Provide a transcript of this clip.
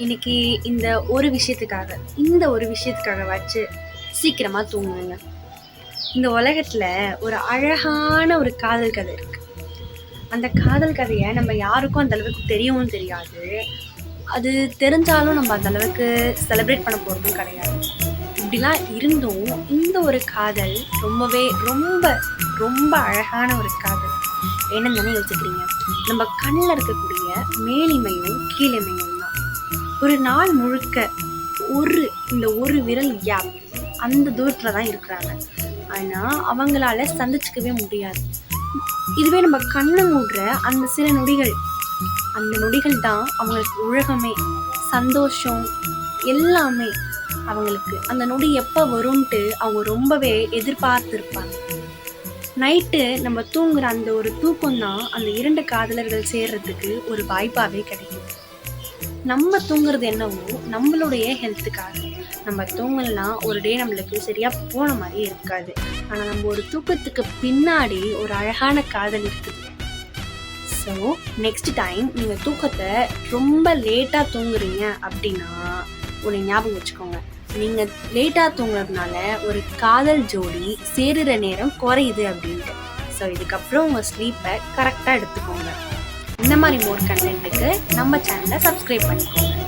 இன்னைக்கு இந்த ஒரு விஷயத்துக்காக வச்சு சீக்கிரமா தூங்குங்க. இந்த உலகத்துல ஒரு அழகான ஒரு காதல் கதை இருக்கு. அந்த காதல் கதையை நம்ம யாருக்கும் அந்த அளவுக்கு தெரியவும் தெரியாது. அது தெரிஞ்சாலும் நம்ம அந்த அளவுக்கு செலிப்ரேட் பண்ண போறதும் கிடையாது. இப்படிலாம் இருந்தும் இந்த ஒரு காதல் ரொம்பவே ரொம்ப ரொம்ப அழகான ஒரு காதல். என்னன்னு தானே யோசிக்கிறீங்க? நம்ம கண்ணில் இருக்கக்கூடிய மேலிமையும் கீழிமையும் தான். ஒரு நாள் முழுக்க இந்த ஒரு விரல் கேப் அந்த தூரத்தில் தான் இருக்கிறாங்க. ஆனால் அவங்களால சந்திச்சுக்கவே முடியாது. இதுவே நம்ம கண்ணை மூடுற அந்த சில நொடிகள் தான் அவங்களுக்கு உலகமே, சந்தோஷம் எல்லாமே. அவங்களுக்கு அந்த நொடி எப்போ வரும்ன்ட்டு அவங்க ரொம்பவே எதிர்பார்த்துருப்பாங்க. நைட்டு நம்ம தூங்குற அந்த ஒரு தூக்கம் தான் அந்த 2 காதலர்கள் சேர்றதுக்கு ஒரு வாய்ப்பாகவே கிடைக்கும். நம்ம தூங்குறது என்னவோ நம்மளுடைய ஹெல்த்துக்காக. நம்ம தூங்கலைன்னா ஒரு டே நம்மளுக்கு சரியாக போன மாதிரி இருக்காது. ஆனால் நம்ம ஒரு தூக்கத்துக்கு பின்னாடி ஒரு அழகான காதல் இருக்குது. ஸோ நெக்ஸ்ட் டைம் நீங்கள் தூக்கத்தை ரொம்ப லேட்டாக தூங்குறீங்க அப்படின்னா ஒரு ஞாபகம் வச்சுக்கோங்க, நீங்கள் லேட்டாக தூங்குறதுனால ஒரு காதல் ஜோடி சேருற நேரம் குறையுது அப்படின்ட்டு. ஸோ இதுக்கப்புறம் உங்கள் ஸ்லீப்பை கரெக்டாக எடுத்துக்கோங்க. இந்த மாதிரி மோர் கண்டென்ட்டுக்கு நம்ம சேனலை சப்ஸ்கிரைப் பண்ணிக்கோங்க.